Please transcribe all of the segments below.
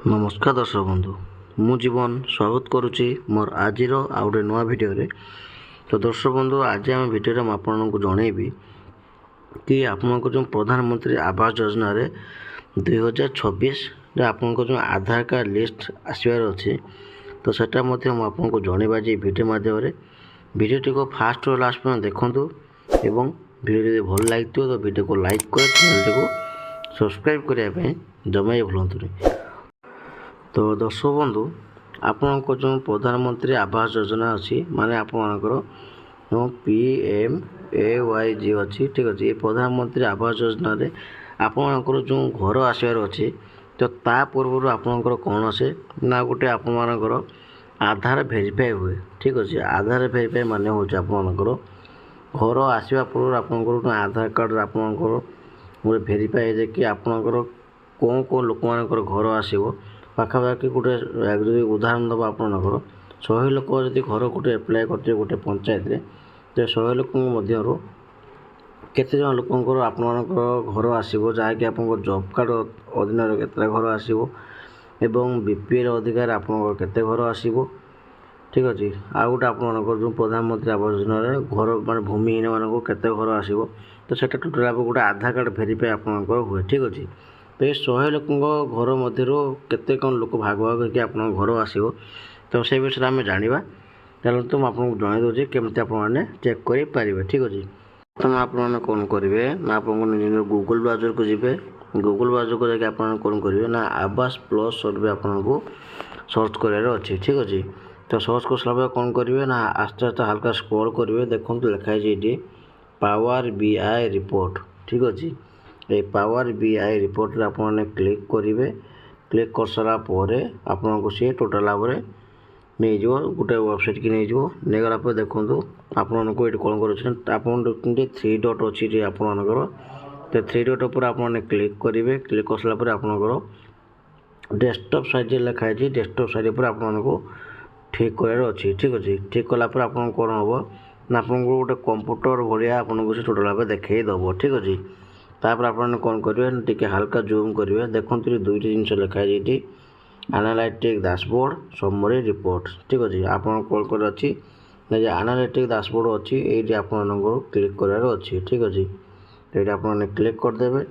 नमस्कार दर्शक बंधु मु जीवन स्वागत करुच्ची मोर आज आउ गए नुआ भिडियो तो दर्शक बंधु आज आम भिडियो में आपको जनइबी कि आपको जो प्रधानमंत्री आवास योजना रे 2026 आपको जो आधार कार्ड लिस्ट आसबार अच्छी तो सेटा आपको जनइबा जे भिडियो माध्यम भिडियोटी को फास्ट और लास्ट पर्यटन देखूँ एवं भिडियो जो भल लगी तो भिडियो को लाइक कर चैनल को सब्सक्राइब करने जमा भूलतुनि। तो दर्शक बंधु आपको जो प्रधानमंत्री आवास योजना अच्छी माने आपणकर PMAYG अच्छी ठीक अच्छे ये प्रधानमंत्री आवास योजना रे आपणकर जो घर आसबार अच्छी तो ता पूर्व आपणकर कौन आसे ना गोटे आपणकर आधार भेरीफाई हुए ठीक अच्छे आधार भेरीफाई माने हूँ आपणकर घर आसवा पूर्व आपणकर आधार कार्ड आपणकर गोटे भेरीफाई है कि आपणकर कौन कौन लोक मानकर घर आसो पाखापाखि गोटे जो उदाहरण दबा आपणकर 100 लोक जब घर गोटे एप्लाय करते गोटे पंचायत रे तो 100 लोक मध्य केते जन लोकंकर आपणकर घर आसो जहाँकि आप जॉब कार्ड अधीन केते घर आसो एवं बीपीएल अधिकार आपणकर केते घर आसो ठीक अच्छे आ गोटे आपणकर जो प्रधानमंत्री आवास योजना घर माने भूमिहीन मानक केते घर आसो तो सेटा टोटाल आप गोटे आधार कार्ड भेरीफाई आपणकर हुए ठीक अच्छे तो ये 100 लोक घर मध्य केते कौन लोक भाग भाग होकर आप घर आसो तो से विषय आम जाना चलो तो आपको जन दूसरी केमती आपने चेक करें ठीक अच्छे प्रथम आपने कौन करेंगे ना आप गूगल ब्राउजर को जी गूगल ब्राउजर को जाके आप कौन करेंगे ना आवास प्लस सर्वे आपको सर्च करार अच्छे ठीक अच्छे तो सर्च कर सारा कौन करेंगे ना आस्ते आस्ते हल्का स्क्रॉल करेंगे देखो लिखाई ये पावर BI रिपोर्ट ठीक अच्छे ये पावर BI रिपोर्ट रे आपने क्लिक करेंगे क्लिक कर सारा आपको सी टोटाल भाव नहीं जो गोटे वेबसाइट की नहीं गला देखो आपको ये कौन कर 3 डॉट अच्छी आपणकर तो 3 डॉट पर आपने क्लिक करेंगे क्लिक कर सारा आपणकर डेस्कटॉप साइज लिखाई डेस्कटॉप साइज पर आपको ठीक करार अच्छी ठीक अच्छे ठीक कलापर आप कौन हम ना आपको गोटे कंप्यूटर भाया आपको से टोटाल भाव देखईदेव ठीक अच्छे तापर आपने कौन करेंगे टी हल्का जूम करेंगे देखो दुईट जिन लिखाई एनालिटिक डैशबोर्ड समरी रिपोर्ट ठीक अच्छे आप कौन कर अच्छी एनालिटिक डैशबोर्ड अच्छी ये आपको क्लिक करार अच्छी ठीक अच्छे तो ये आपने क्लिक करदे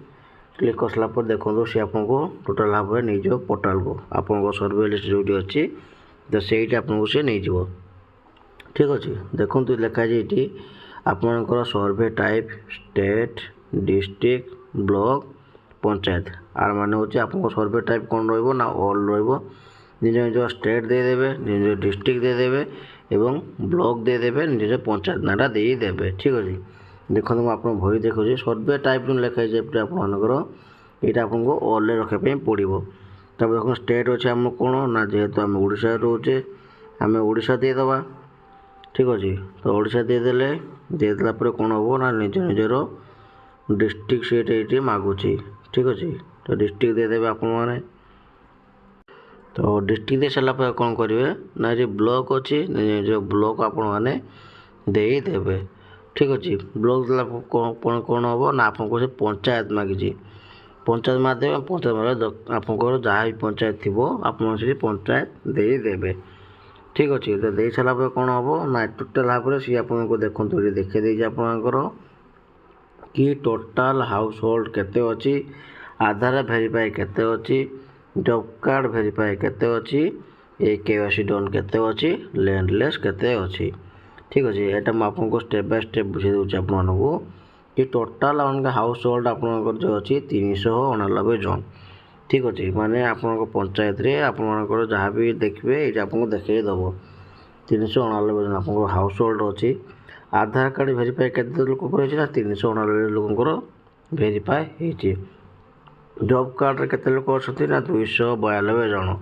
क्लिक कर सारापर देखो सी आपको टोटाल भाव नहीं जाओ पोर्टाल को आपको सर्वे लिस्ट जो अच्छी तो सही आपको सी नहीं जाव ठीक अच्छे देखो लिखाई आपणकर survey type state district block panchayat आर माने होचे आपको सर्वे टाइप कौन रहिबो ना ऑल रहिबो निज निज स्टेट दे देबे निज डिस्ट्रिक्ट दे देबे एवं ब्लॉक दे देबे निज पंचायत नाटा दे देबे ठीक अछि देखो मैं आपन भई देखो सर्वे टाइप जो लिखाई जे आपनकर एटा आपको ऑल रे रखे पे पड़िबो तब देखो स्टेट अछि हम कोन ना जेहेतु हम ओडिशा रोचे आम ओडिशा दे दबा ठीक अच्छे तो ओडिशा दे देला पर कौन हम ना निज निजर डिस्ट्रिक्ट सीट ये मागुची ठीक अच्छे तो डिस्ट्रिक्ट दे देबे आप तो डिस्ट्रिक्ट दे सारा कौन करेंगे ना जो ब्लॉक अच्छी जो ब्लॉक आपण मैंने देदेवे ठीक अच्छे ब्लॉक देला कौन हम ना आपको से पंचायत मागिची पंचायत माध्यम पंचायत आपको जहाँ भी पंचायत थी आप पंचायत देदेवे ठीक अच्छे तो दे सारा कौन हम ना टोटाल भाव सी आपको देखो देखे देती आपणकर कि टोटाल हाउस होल्ड केते अच्छी आधार भेरीफाई केते अच्छी जॉब कार्ड भेरीफाई केते अच्छी KYC डन केते अच्छी लैंडलेस केते अच्छी ठीक अच्छे यहाँ मुझे आपको स्टेप बाय स्टेप बुझे दूसरी आपको कि टोटाल आपका हाउस होल्ड आपंकर जो अच्छी 389 जन ठीक अच्छे माने आपको पंचायत रे आपंकर जहाँ भी देखिए ये आपको देखईदेव 389 जन आप हाउस होल्ड अच्छी आधार कार्ड भेरीफाई केते लोक कर 389 लोक भेरीफाई होती जॉब कार्ड केते लोक अच्छा ना 292 जन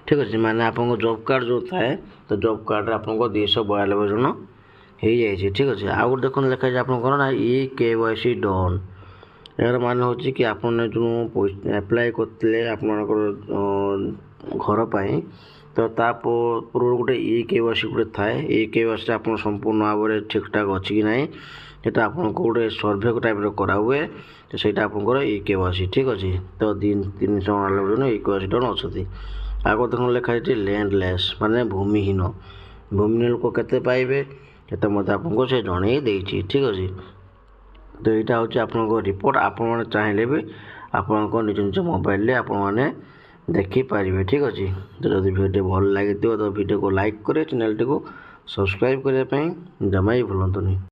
ठीक अच्छे माने आपको जॉब कार्ड जो थाए तो जॉब कार्ड आपको 292 जन हो जाए ठीक अच्छे आउ गोटे देखो लिखाई आप ना KYC डन ଏହାର ମାନେ ହେଉଛି କି ଆପଣ ଯେଉଁ ଆପ୍ଲାଏ କରିଥିଲେ ଆପଣଙ୍କର ଘର ପାଇଁ, ତ ତା ପୂର୍ବରୁ ଗୋଟେ EKYC ଗୋଟେ ଥାଏ। EKYC ଆପଣ ସମ୍ପୂର୍ଣ୍ଣ ଭାବରେ ଠିକ୍ଠାକ୍ ଅଛି କି ନାହିଁ ସେଇଟା ଆପଣଙ୍କୁ ଗୋଟେ ସର୍ଭେ ଟାଇପ୍ର କରାହୁଏ, ତ ସେଇଟା ଆପଣଙ୍କର EKYC ଠିକ୍ ଅଛି। ତ 300 ଆଣିଲା ବେଳକୁ EKYC ଟନ୍ ଅଛନ୍ତି। ଆଗ ଦେଖନ୍ତୁ ଲେଖା ହେଇଛି ଲ୍ୟାଣ୍ଡଲେସ୍ ମାନେ ଭୂମିହୀନ। ଭୂମିହୀନ ଲୋକ କେତେ ପାଇବେ ସେଟା ମଧ୍ୟ ଆପଣଙ୍କୁ ସେ ଜଣେଇ ଦେଇଛି ଠିକ୍ ଅଛି। ତ ଏଇଟା ହେଉଛି ଆପଣଙ୍କ ରିପୋର୍ଟ। ଆପଣମାନେ ଚାହିଁଲେ ବି ଆପଣଙ୍କ ନିଜ ନିଜ ମୋବାଇଲରେ ଆପଣମାନେ ଦେଖିପାରିବେ ଠିକ୍ ଅଛି। ତ ଯଦି ଭିଡ଼ିଓ ଭଲ ଲାଗିଥିବ ତ ଭିଡ଼ିଓକୁ ଲାଇକ୍ କରି ଚ୍ୟାନେଲଟିକୁ ସବସ୍କ୍ରାଇବ୍ କରିବା ପାଇଁ ଜମା ବି ଭୁଲନ୍ତୁନି।